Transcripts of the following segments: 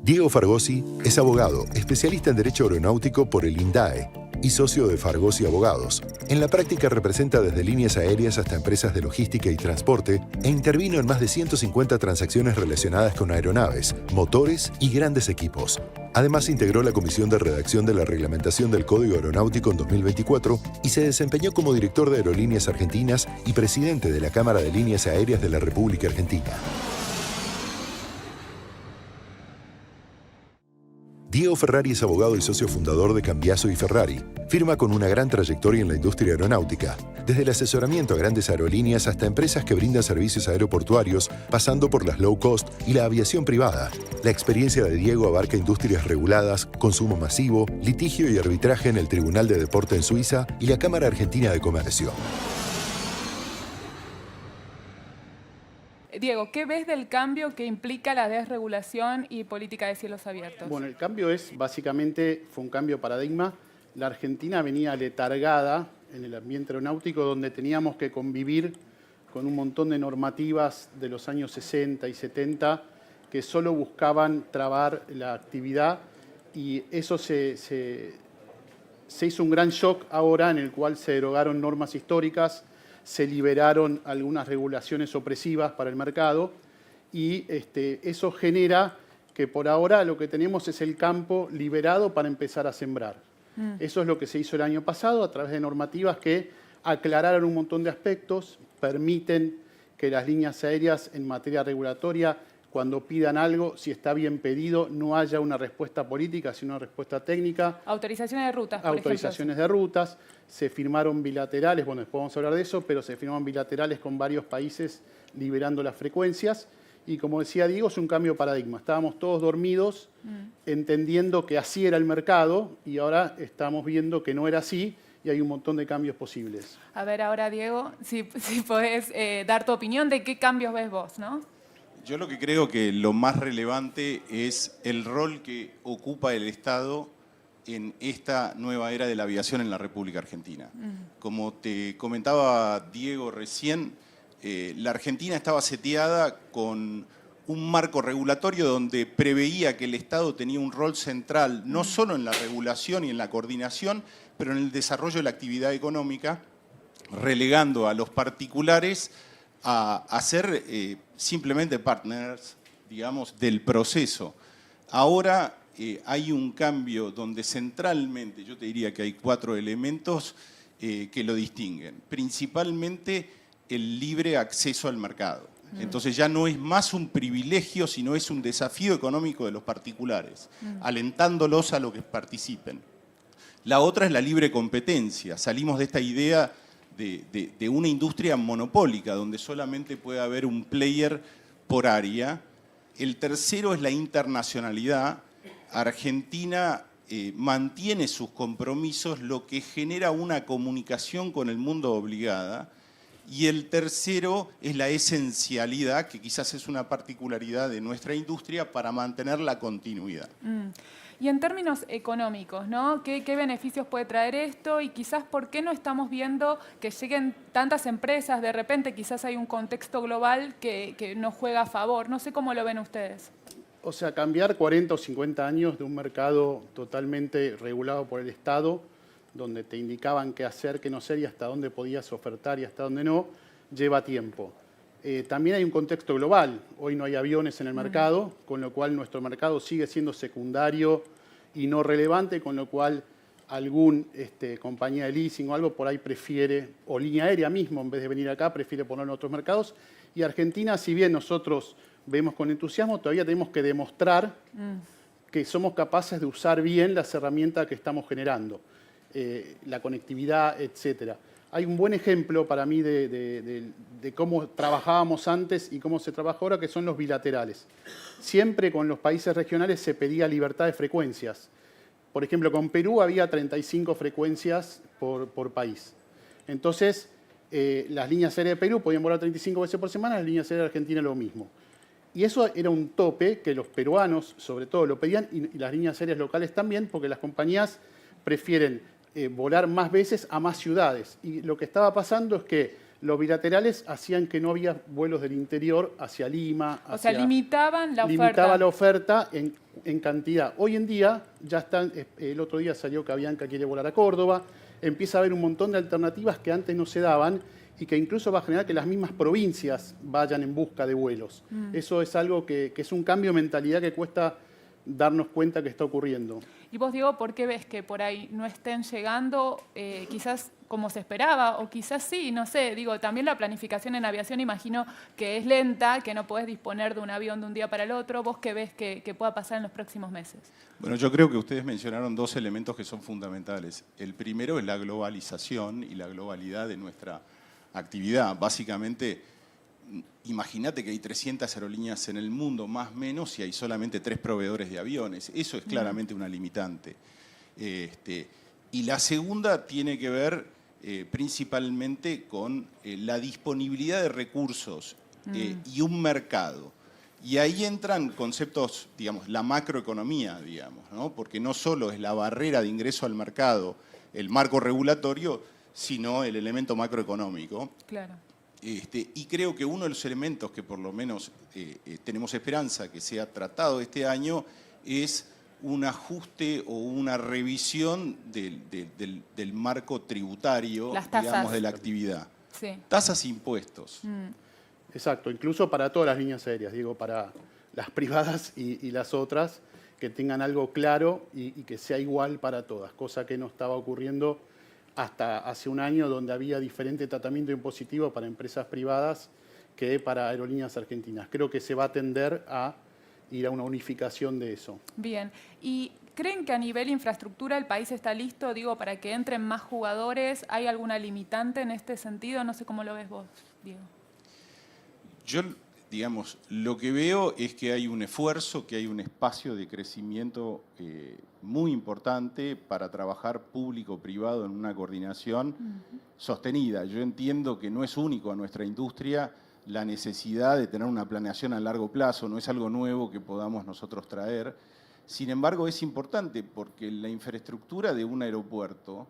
Diego Fargosi es abogado, especialista en Derecho Aeronáutico por el INDAE y socio de Fargosi Abogados. En la práctica representa desde líneas aéreas hasta empresas de logística y transporte e intervino en más de 150 transacciones relacionadas con aeronaves, motores y grandes equipos. Además, integró la Comisión de Redacción de la Reglamentación del Código Aeronáutico en 2024 y se desempeñó como director de Aerolíneas Argentinas y presidente de la Cámara de Líneas Aéreas de la República Argentina. Diego Ferrari es abogado y socio fundador de Cambiaso y Ferrari. Firma con una gran trayectoria en la industria aeronáutica, desde el asesoramiento a grandes aerolíneas hasta empresas que brindan servicios aeroportuarios, pasando por las low cost y la aviación privada. La experiencia de Diego abarca industrias reguladas, consumo masivo, litigio y arbitraje en el Tribunal de Deporte en Suiza y la Cámara Argentina de Comercio. Diego, ¿qué ves del cambio que implica la desregulación y política de cielos abiertos? Bueno, el cambio básicamente, fue un cambio de paradigma. La Argentina venía letargada en el ambiente aeronáutico, donde teníamos que convivir con un montón de normativas de los años 60 y 70 que solo buscaban trabar la actividad, y eso se hizo un gran shock ahora, en el cual se derogaron normas históricas, se liberaron algunas regulaciones opresivas para el mercado, y eso genera que por ahora lo que tenemos es el campo liberado para empezar a sembrar. Eso es lo que se hizo el año pasado a través de normativas que aclararon un montón de aspectos, permiten que las líneas aéreas en materia regulatoria, cuando pidan algo, si está bien pedido, no haya una respuesta política, sino una respuesta técnica. Autorizaciones de rutas, por Autorizaciones ejemplo. de rutas. Se firmaron bilaterales, bueno, después vamos a hablar de eso, pero se firmaron bilaterales con varios países liberando las frecuencias. Y como decía Diego, es un cambio de paradigma. Estábamos todos dormidos, entendiendo que así era el mercado, y ahora estamos viendo que no era así, y hay un montón de cambios posibles. A ver, ahora, Diego, si podés dar tu opinión de qué cambios ves vos, ¿no? Yo lo que creo que lo más relevante es el rol que ocupa el Estado en esta nueva era de la aviación en la República Argentina. Como te comentaba Diego recién, la Argentina estaba seteada con un marco regulatorio donde preveía que el Estado tenía un rol central, no solo en la regulación y en la coordinación, pero en el desarrollo de la actividad económica, relegando a los particulares a ser simplemente partners, digamos, del proceso. Ahora hay un cambio donde centralmente, yo te diría que hay 4 elementos que lo distinguen. Principalmente el libre acceso al mercado. Entonces ya no es más un privilegio, sino es un desafío económico de los particulares, alentándolos a lo que participen. La otra es la libre competencia. Salimos de esta idea de una industria monopólica, donde solamente puede haber un player por área. El tercero es la internacionalidad. Argentina mantiene sus compromisos, lo que genera una comunicación con el mundo obligada. Y el tercero es la esencialidad, que quizás es una particularidad de nuestra industria para mantener la continuidad. Y en términos económicos, ¿no? ¿Qué beneficios puede traer esto? Y quizás, ¿por qué no estamos viendo que lleguen tantas empresas? De repente quizás hay un contexto global que nos juega a favor. No sé cómo lo ven ustedes. O sea, cambiar 40 o 50 años de un mercado totalmente regulado por el Estado, donde te indicaban qué hacer, qué no hacer y hasta dónde podías ofertar y hasta dónde no, lleva tiempo. También hay un contexto global. Hoy no hay aviones en el mercado, con lo cual nuestro mercado sigue siendo secundario y no relevante, con lo cual algún compañía de leasing o algo por ahí prefiere, o línea aérea mismo, en vez de venir acá, prefiere ponerlo en otros mercados. Y Argentina, si bien nosotros vemos con entusiasmo, todavía tenemos que demostrar que somos capaces de usar bien las herramientas que estamos generando, la conectividad, etcétera. Hay un buen ejemplo para mí de cómo trabajábamos antes y cómo se trabaja ahora, que son los bilaterales. Siempre con los países regionales se pedía libertad de frecuencias. Por ejemplo, con Perú había 35 frecuencias por país. Entonces, las líneas aéreas de Perú podían volar 35 veces por semana, las líneas aéreas de Argentina lo mismo. Y eso era un tope que los peruanos, sobre todo, lo pedían, y las líneas aéreas locales también, porque las compañías prefieren volar más veces a más ciudades. Y lo que estaba pasando es que Los bilaterales hacían que no había vuelos del interior hacia Lima. O sea, limitaban la oferta. Limitaba la oferta en cantidad. Hoy en día ya están, el otro día salió que Avianca quiere volar a Córdoba, empieza a haber un montón de alternativas que antes no se daban y que incluso va a generar que las mismas provincias vayan en busca de vuelos. Eso es algo que es un cambio de mentalidad que cuesta darnos cuenta que está ocurriendo. Y vos, Diego, ¿por qué ves que por ahí no estén llegando quizás como se esperaba? O quizás sí, no sé, digo, también la planificación en aviación imagino que es lenta, que no podés disponer de un avión de un día para el otro. ¿Vos qué ves que pueda pasar en los próximos meses? Bueno, yo creo que ustedes mencionaron dos elementos que son fundamentales. El primero es la globalización y la globalidad de nuestra actividad. Básicamente, imagínate que hay 300 aerolíneas en el mundo, más o menos, y hay solamente 3 proveedores de aviones. Eso es claramente una limitante. Y la segunda tiene que ver principalmente con la disponibilidad de recursos y un mercado. Y ahí entran conceptos, digamos, la macroeconomía, digamos, ¿no? Porque no solo es la barrera de ingreso al mercado, el marco regulatorio, sino el elemento macroeconómico. Claro. Y creo que uno de los elementos que por lo menos tenemos esperanza que sea tratado este año es un ajuste o una revisión del marco tributario, Las tasas, digamos, de la actividad. Sí. Tasas e impuestos. Exacto, incluso para todas las líneas aéreas, digo, para las privadas y las otras, que tengan algo claro y que sea igual para todas, cosa que no estaba ocurriendo hasta hace un año, donde había diferente tratamiento impositivo para empresas privadas que para aerolíneas argentinas. Creo que se va a tender a ir a una unificación de eso. Bien. ¿Y creen que a nivel infraestructura el país está listo, digo, para que entren más jugadores? ¿Hay alguna limitante en este sentido? No sé cómo lo ves vos, Diego. Yo, digamos, lo que veo es que hay un esfuerzo, que hay un espacio de crecimiento muy importante para trabajar público-privado en una coordinación sostenida. Yo entiendo que no es único a nuestra industria la necesidad de tener una planeación a largo plazo, no es algo nuevo que podamos nosotros traer. Sin embargo, es importante porque la infraestructura de un aeropuerto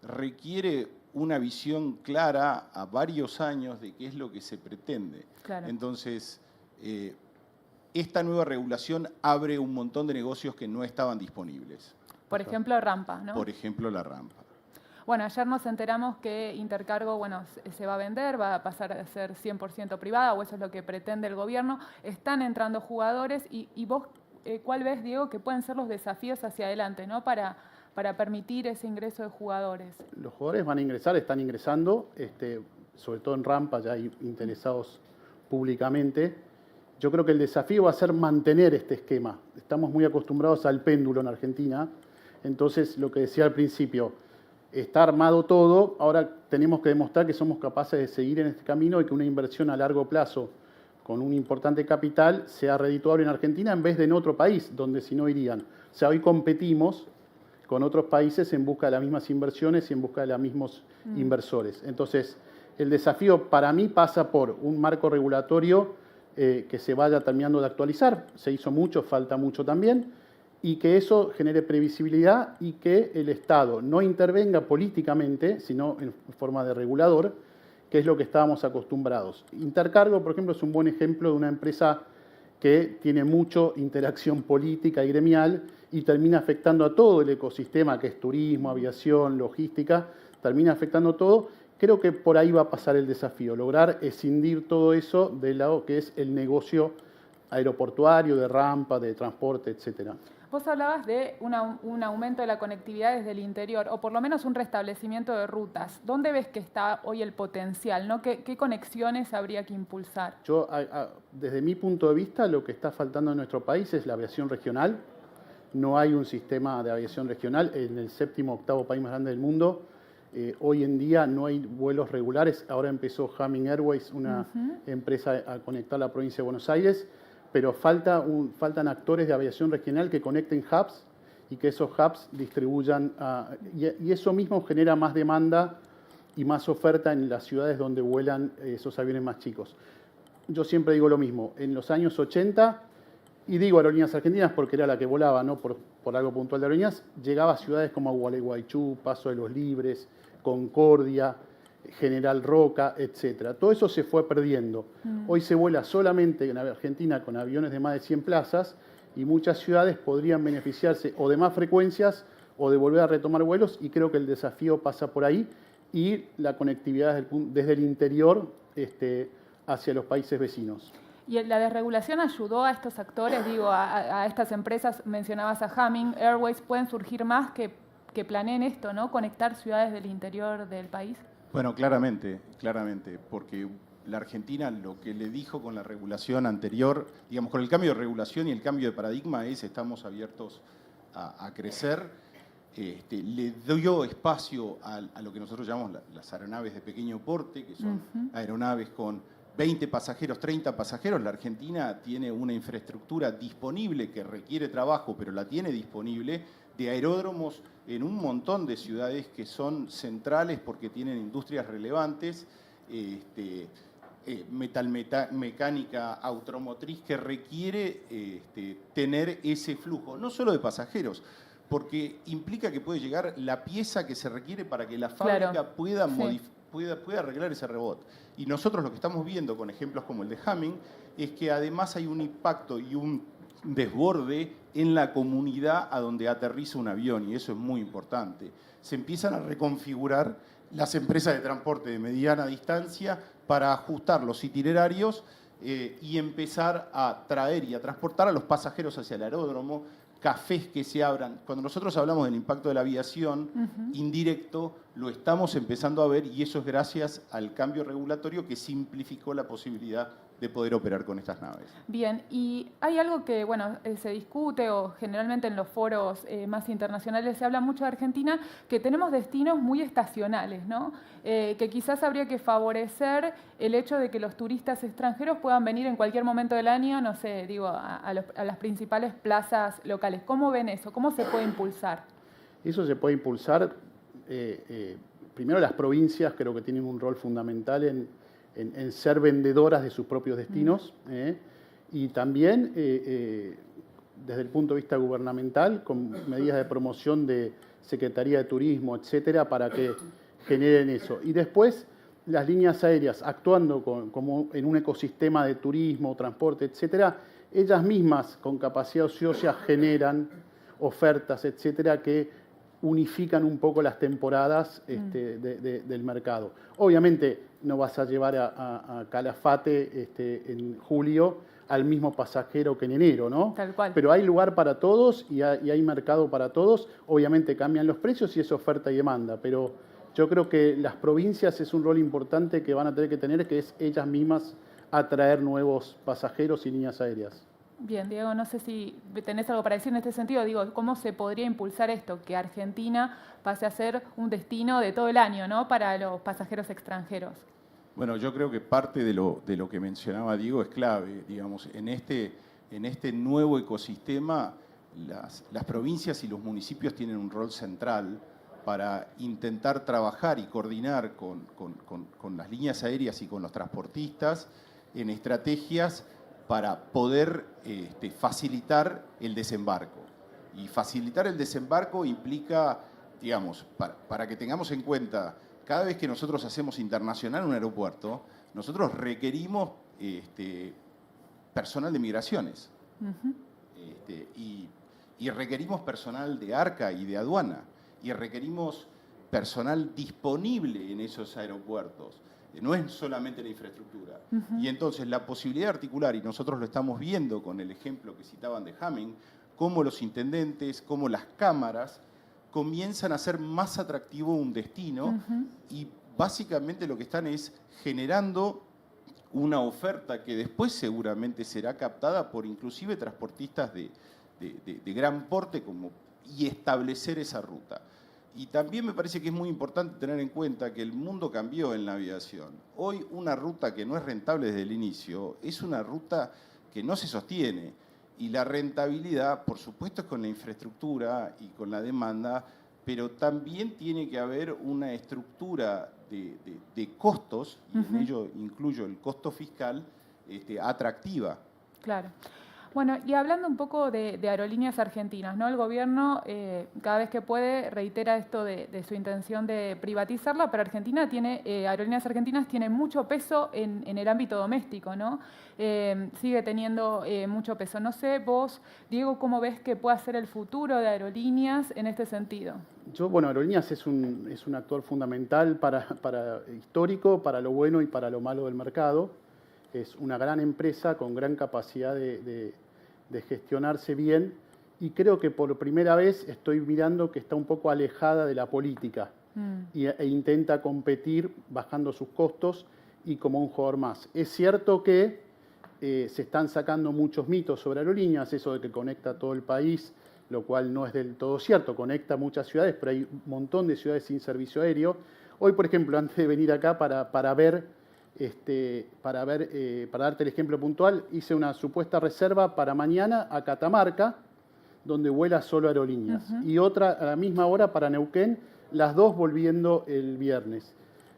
requiere una visión clara a varios años de qué es lo que se pretende. Claro. Entonces, esta nueva regulación abre un montón de negocios que no estaban disponibles. Por ejemplo, rampa, ¿no? Por ejemplo, la rampa. Bueno, ayer nos enteramos que Intercargo, bueno, se va a vender, va a pasar a ser 100% privada, o eso es lo que pretende el gobierno. Están entrando jugadores y vos, ¿cuál ves, Diego, que pueden ser los desafíos hacia adelante, ¿no? Para permitir ese ingreso de jugadores. Los jugadores van a ingresar, están ingresando, sobre todo en rampa, ya hay interesados públicamente. Yo creo que el desafío va a ser mantener este esquema. Estamos muy acostumbrados al péndulo en Argentina, entonces lo que decía al principio, está armado todo, ahora tenemos que demostrar que somos capaces de seguir en este camino y que una inversión a largo plazo con un importante capital sea redituable en Argentina en vez de en otro país, donde si no irían. O sea, hoy competimos con otros países en busca de las mismas inversiones y en busca de los mismos inversores. Entonces, el desafío para mí pasa por un marco regulatorio que se vaya terminando de actualizar. Se hizo mucho, falta mucho también, y que eso genere previsibilidad y que el Estado no intervenga políticamente, sino en forma de regulador, que es lo que estábamos acostumbrados. Intercargo, por ejemplo, es un buen ejemplo de una empresa que tiene mucha interacción política y gremial y termina afectando a todo el ecosistema, que es turismo, aviación, logística, termina afectando todo. Creo que por ahí va a pasar el desafío, lograr escindir todo eso del lado que es el negocio aeroportuario, de rampa, de transporte, etcétera. Vos hablabas de un aumento de la conectividad desde el interior, o por lo menos un restablecimiento de rutas. ¿Dónde ves que está hoy el potencial, ¿no? ¿Qué conexiones habría que impulsar? Yo, desde mi punto de vista, lo que está faltando en nuestro país es la aviación regional. No hay un sistema de aviación regional. En el 7º, 8º país más grande del mundo, hoy en día no hay vuelos regulares. Ahora empezó Humming Airways, una empresa a conectar la provincia de Buenos Aires, pero faltan actores de aviación regional que conecten hubs y que esos hubs distribuyan. Y eso mismo genera más demanda y más oferta en las ciudades donde vuelan esos aviones más chicos. Yo siempre digo lo mismo. En los años 80, y digo Aerolíneas Argentinas porque era la que volaba, no por algo puntual de Aerolíneas, llegaba a ciudades como Gualeguaychú, Paso de los Libres, Concordia, General Roca, etcétera. Todo eso se fue perdiendo. Hoy se vuela solamente en Argentina con aviones de más de 100 plazas y muchas ciudades podrían beneficiarse o de más frecuencias o de volver a retomar vuelos, y creo que el desafío pasa por ahí, y la conectividad desde el interior hacia los países vecinos. ¿Y la desregulación ayudó a estos actores, digo, a estas empresas? Mencionabas a Humming Airways, ¿pueden surgir más que planeen esto, ¿no? Conectar ciudades del interior del país. Bueno, claramente, porque la Argentina lo que le dijo con la regulación anterior, digamos, con el cambio de regulación y el cambio de paradigma es: estamos abiertos a crecer. Le dio espacio a lo que nosotros llamamos las aeronaves de pequeño porte, que son aeronaves con 20 pasajeros, 30 pasajeros. La Argentina tiene una infraestructura disponible que requiere trabajo, pero la tiene disponible, de aeródromos en un montón de ciudades que son centrales porque tienen industrias relevantes, metalmecánica, automotriz, que requiere tener ese flujo, no solo de pasajeros, porque implica que puede llegar la pieza que se requiere para que la fábrica pueda arreglar ese robot. Y nosotros lo que estamos viendo con ejemplos como el de Humming es que además hay un impacto y un desborde en la comunidad a donde aterriza un avión, y eso es muy importante. Se empiezan a reconfigurar las empresas de transporte de mediana distancia para ajustar los itinerarios y empezar a traer y a transportar a los pasajeros hacia el aeródromo, cafés que se abran. Cuando nosotros hablamos del impacto de la aviación indirecto, lo estamos empezando a ver, y eso es gracias al cambio regulatorio que simplificó la posibilidad de poder operar con estas naves. Bien, y hay algo que se discute, o generalmente en los foros más internacionales se habla mucho de Argentina, que tenemos destinos muy estacionales, ¿no? Que quizás habría que favorecer el hecho de que los turistas extranjeros puedan venir en cualquier momento del año, no sé, digo, a las principales plazas locales. ¿Cómo ven eso? ¿Cómo se puede impulsar? Eso se puede impulsar. Primero, las provincias creo que tienen un rol fundamental en ser vendedoras de sus propios destinos, y también desde el punto de vista gubernamental, con medidas de promoción de Secretaría de Turismo, etcétera, para que generen eso. Y después, las líneas aéreas, actuando como en un ecosistema de turismo, transporte, etcétera, ellas mismas con capacidad ociosa generan ofertas, etcétera, que unifican un poco las temporadas del mercado. Obviamente no vas a llevar a Calafate en julio al mismo pasajero que en enero, ¿no? Tal cual. Pero hay lugar para todos y hay mercado para todos. Obviamente cambian los precios y es oferta y demanda, pero yo creo que las provincias es un rol importante que van a tener que tener, que es ellas mismas atraer nuevos pasajeros y líneas aéreas. Bien, Diego, no sé si tenés algo para decir en este sentido. Digo, ¿cómo se podría impulsar esto? Que Argentina pase a ser un destino de todo el año, ¿no? Para los pasajeros extranjeros. Bueno, yo creo que parte de lo que mencionaba Diego es clave. Digamos, en este nuevo ecosistema, las provincias y los municipios tienen un rol central para intentar trabajar y coordinar con las líneas aéreas y con los transportistas en estrategias para poder facilitar el desembarco. Y facilitar el desembarco implica, digamos, para que tengamos en cuenta, cada vez que nosotros hacemos internacional un aeropuerto, nosotros requerimos personal de migraciones. Y requerimos personal de ARCA y de aduana. Y requerimos personal disponible en esos aeropuertos. No es solamente la infraestructura. Y entonces la posibilidad de articular, y nosotros lo estamos viendo con el ejemplo que citaban de Humming, cómo los intendentes, cómo las cámaras comienzan a hacer más atractivo un destino, y básicamente lo que están es generando una oferta que después seguramente será captada por inclusive transportistas de gran porte y establecer esa ruta. Y también me parece que es muy importante tener en cuenta que el mundo cambió en la aviación. Hoy una ruta que no es rentable desde el inicio es una ruta que no se sostiene. Y la rentabilidad, por supuesto, es con la infraestructura y con la demanda, pero también tiene que haber una estructura de costos, y en ello incluyo el costo fiscal, atractiva. Claro. Bueno, y hablando un poco de Aerolíneas Argentinas, ¿no? El gobierno cada vez que puede reitera esto de su intención de privatizarla, pero Argentina tiene, Aerolíneas Argentinas tiene mucho peso en el ámbito doméstico, ¿no? Sigue teniendo mucho peso. No sé, vos, Diego, ¿cómo ves que pueda ser el futuro de Aerolíneas en este sentido? Bueno, Aerolíneas es un actor fundamental histórico, para lo bueno y para lo malo del mercado. Es una gran empresa con gran capacidad de gestionarse bien, y creo que por primera vez estoy mirando que está un poco alejada de la política e intenta competir bajando sus costos y como un jugador más. Es cierto que se están sacando muchos mitos sobre Aerolíneas, eso de que conecta todo el país, lo cual no es del todo cierto, conecta muchas ciudades, pero hay un montón de ciudades sin servicio aéreo. Hoy, por ejemplo, antes de venir acá para darte el ejemplo puntual, hice una supuesta reserva para mañana a Catamarca, donde vuela solo Aerolíneas, y otra a la misma hora para Neuquén, las dos volviendo el viernes.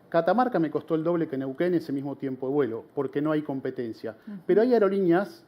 Catamarca me costó el doble que Neuquén ese mismo tiempo de vuelo, porque no hay competencia. Pero hay Aerolíneas,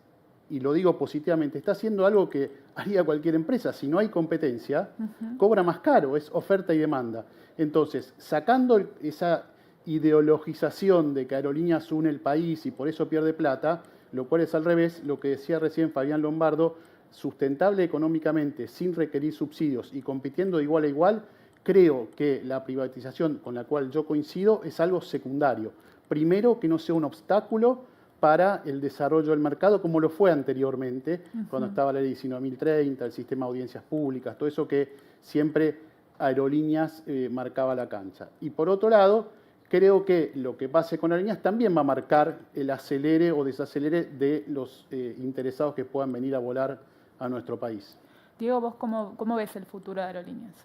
y lo digo positivamente, está haciendo algo que haría cualquier empresa. Si no hay competencia, cobra más caro, es oferta y demanda. Entonces, sacando esa ideologización de que Aerolíneas une el país y por eso pierde plata, lo cual es al revés, lo que decía recién Fabián Lombardo, sustentable económicamente, sin requerir subsidios y compitiendo de igual a igual, creo que la privatización, con la cual yo coincido, es algo secundario. Primero, que no sea un obstáculo para el desarrollo del mercado, como lo fue anteriormente, cuando estaba la ley 19.030, el sistema de audiencias públicas, todo eso que siempre Aerolíneas marcaba la cancha. Y por otro lado, creo que lo que pase con Aerolíneas también va a marcar el acelere o desacelere de los interesados que puedan venir a volar a nuestro país. Diego, ¿vos cómo ves el futuro de Aerolíneas?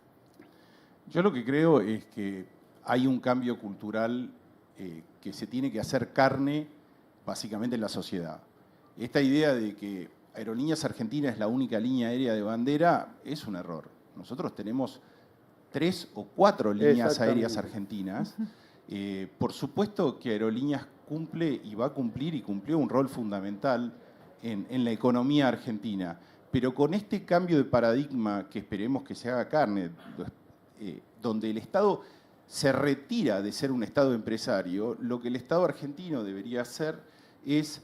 Yo lo que creo es que hay un cambio cultural que se tiene que hacer carne básicamente en la sociedad. Esta idea de que Aerolíneas Argentinas es la única línea aérea de bandera es un error. Nosotros tenemos 3 o 4 líneas aéreas argentinas. Por supuesto que Aerolíneas cumple y va a cumplir y cumplió un rol fundamental en la economía argentina. Pero con este cambio de paradigma que esperemos que se haga carne, donde el Estado se retira de ser un Estado empresario, lo que el Estado argentino debería hacer es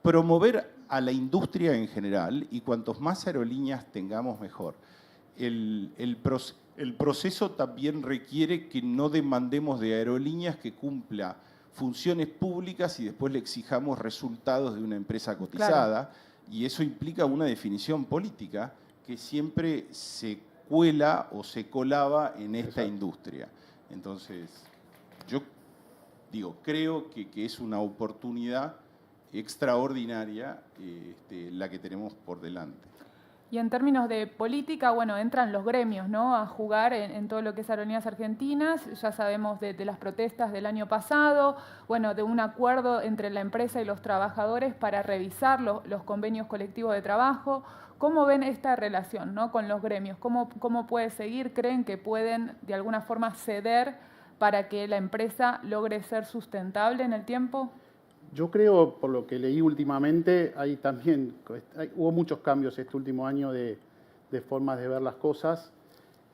promover a la industria en general, y cuantos más aerolíneas tengamos, mejor. El proceso también requiere que no demandemos de Aerolíneas que cumpla funciones públicas y después le exijamos resultados de una empresa cotizada, claro. Y eso implica una definición política que siempre se cuela o se colaba en esta industria. Entonces, yo creo que es una oportunidad extraordinaria la que tenemos por delante. Y en términos de política, bueno, entran los gremios, ¿no?, a jugar en todo lo que es Aerolíneas Argentinas. Ya sabemos de las protestas del año pasado, bueno, de un acuerdo entre la empresa y los trabajadores para revisar los convenios colectivos de trabajo. ¿Cómo ven esta relación, ¿no?, con los gremios? ¿Cómo puede seguir? ¿Creen que pueden de alguna forma ceder para que la empresa logre ser sustentable en el tiempo? Yo creo, por lo que leí últimamente, hubo muchos cambios este último año de formas de ver las cosas.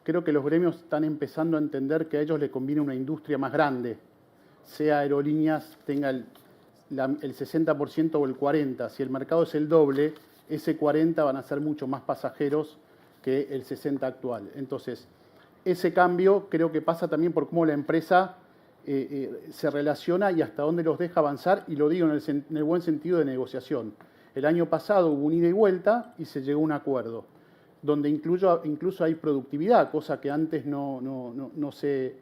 Creo que los gremios están empezando a entender que a ellos les conviene una industria más grande, sea Aerolíneas tenga el 60% o el 40%. Si el mercado es el doble, ese 40 van a ser mucho más pasajeros que el 60 actual. Entonces, ese cambio creo que pasa también por cómo la empresa se relaciona y hasta dónde los deja avanzar, y lo digo en el buen sentido de negociación. El año pasado hubo un ida y vuelta y se llegó a un acuerdo, donde incluso hay productividad, cosa que antes no se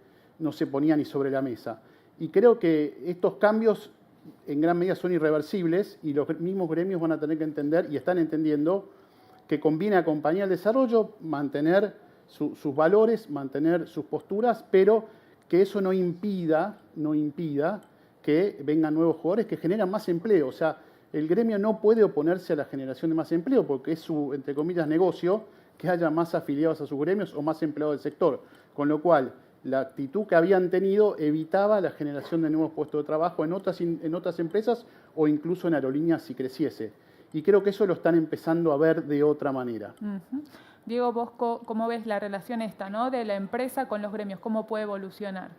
ponía ni sobre la mesa. Y creo que estos cambios en gran medida son irreversibles, y los mismos gremios van a tener que entender, y están entendiendo, que conviene acompañar el desarrollo, mantener sus valores, mantener sus posturas, pero que eso no impida que vengan nuevos jugadores que generan más empleo. O sea, el gremio no puede oponerse a la generación de más empleo, porque es su, entre comillas, negocio que haya más afiliados a sus gremios o más empleados del sector. Con lo cual, la actitud que habían tenido evitaba la generación de nuevos puestos de trabajo en otras empresas o incluso en Aerolíneas si creciese. y creo que eso lo están empezando a ver de otra manera. Diego, vos, ¿cómo ves la relación esta, ¿no?, de la empresa con los gremios? ¿Cómo puede evolucionar?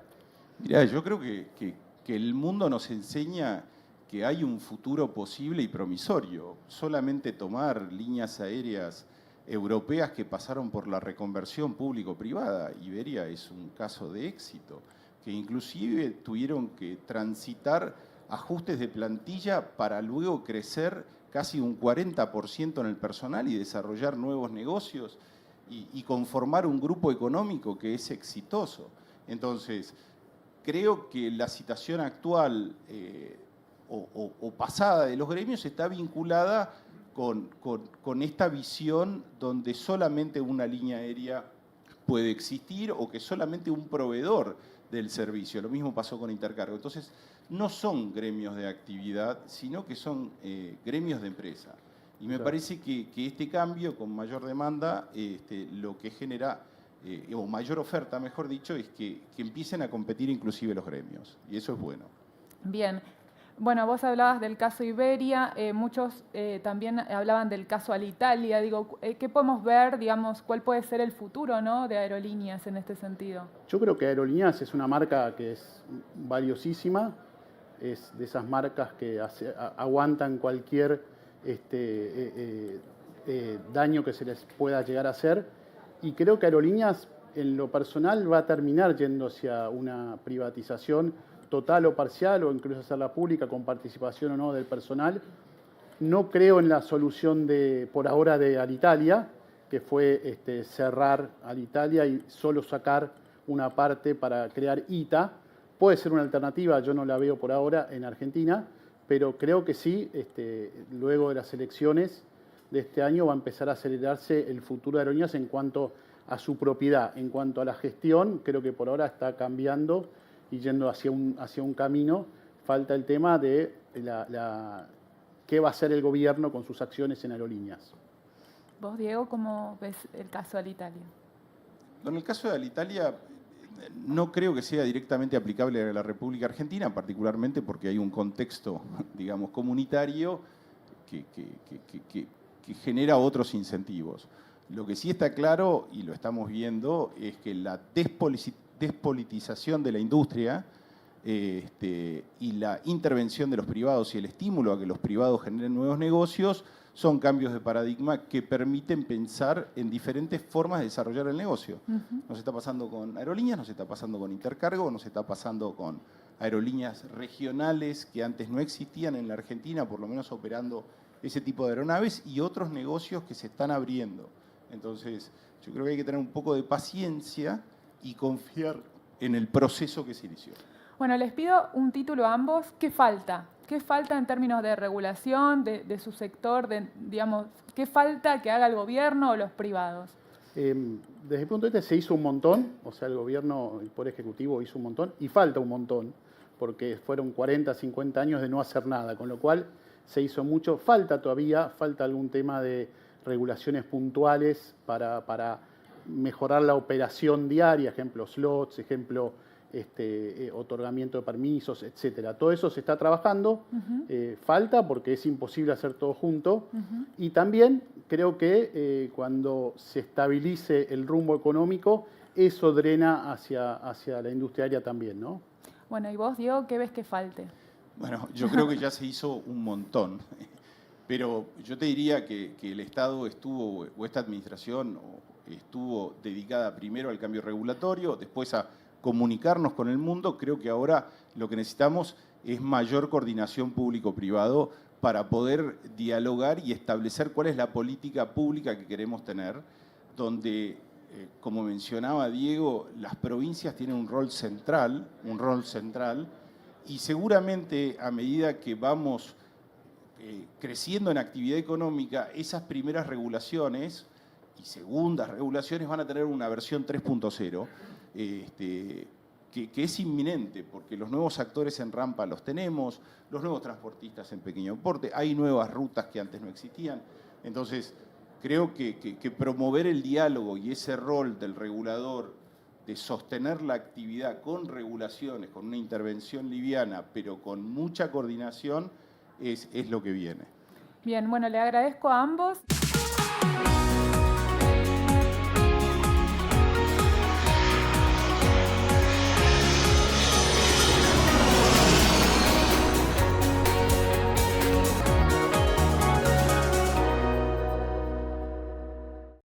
Mirá, yo creo que el mundo nos enseña que hay un futuro posible y promisorio. Solamente tomar líneas aéreas europeas que pasaron por la reconversión público-privada. Iberia es un caso de éxito, que inclusive tuvieron que transitar ajustes de plantilla para luego crecer casi un 40% en el personal y desarrollar nuevos negocios y conformar un grupo económico que es exitoso. Entonces, creo que la situación actual o pasada de los gremios está vinculada con esta visión donde solamente una línea aérea puede existir o que solamente un proveedor del servicio. Lo mismo pasó con Intercargo. Entonces, no son gremios de actividad, sino que son gremios de empresa. Y me parece que este cambio, con mayor demanda, lo que genera, o mayor oferta, mejor dicho, es que empiecen a competir inclusive los gremios. Y eso es bueno. Bien. Bueno, vos hablabas del caso Iberia, muchos también hablaban del caso Alitalia. Digo, ¿qué podemos ver, digamos, cuál puede ser el futuro, ¿no?, de Aerolíneas en este sentido? Yo creo que Aerolíneas es una marca que es valiosísima, es de esas marcas que aguantan cualquier daño que se les pueda llegar a hacer, y creo que Aerolíneas en lo personal va a terminar yendo hacia una privatización total o parcial, o incluso hacerla pública con participación o no del personal. No creo en la solución por ahora de Alitalia, que fue cerrar Alitalia y solo sacar una parte para crear ITA. Puede ser una alternativa, yo no la veo por ahora en Argentina, pero creo que sí, luego de las elecciones de este año va a empezar a acelerarse el futuro de Aerolíneas en cuanto a su propiedad. En cuanto a la gestión, creo que por ahora está cambiando y yendo hacia un camino. Falta el tema de qué va a hacer el gobierno con sus acciones en Aerolíneas. Vos, Diego, ¿cómo ves el caso Alitalia? En el caso de Alitalia, no creo que sea directamente aplicable a la República Argentina, particularmente porque hay un contexto, digamos, comunitario que genera otros incentivos. Lo que sí está claro, y lo estamos viendo, es que la despolitización de la industria y la intervención de los privados y el estímulo a que los privados generen nuevos negocios son cambios de paradigma que permiten pensar en diferentes formas de desarrollar el negocio. Nos está pasando con Aerolíneas, nos está pasando con Intercargo, nos está pasando con aerolíneas regionales que antes no existían en la Argentina, por lo menos operando ese tipo de aeronaves, y otros negocios que se están abriendo. Entonces, yo creo que hay que tener un poco de paciencia y confiar en el proceso que se inició. Bueno, les pido un título a ambos. ¿Qué falta? ¿Qué falta en términos de regulación, de su sector? Digamos, ¿qué falta que haga el gobierno o los privados? Desde el punto de vista se hizo un montón, o sea, el gobierno, el Poder Ejecutivo hizo un montón, y falta un montón, porque fueron 40, 50 años de no hacer nada, con lo cual se hizo mucho. Falta algún tema de regulaciones puntuales para mejorar la operación diaria, ejemplo slots, ejemplo otorgamiento de permisos, etcétera. Todo eso se está trabajando, falta porque es imposible hacer todo junto, y también creo que cuando se estabilice el rumbo económico, eso drena hacia la industria aérea también, ¿no? Bueno, y vos, Diego, ¿qué ves que falte? Bueno, yo creo que ya se hizo un montón. Pero yo te diría que el Estado estuvo, o esta administración, estuvo dedicada primero al cambio regulatorio, después a comunicarnos con el mundo. Creo que ahora lo que necesitamos es mayor coordinación público-privado para poder dialogar y establecer cuál es la política pública que queremos tener, donde, como mencionaba Diego, las provincias tienen un rol central, y seguramente a medida que vamos creciendo en actividad económica, esas primeras regulaciones y segundas regulaciones van a tener una versión 3.0 que es inminente, porque los nuevos actores en rampa los tenemos, los nuevos transportistas en pequeño porte, hay nuevas rutas que antes no existían. Entonces, creo que promover el diálogo y ese rol del regulador de sostener la actividad con regulaciones, con una intervención liviana, pero con mucha coordinación, es lo que viene. Bien, bueno, le agradezco a ambos.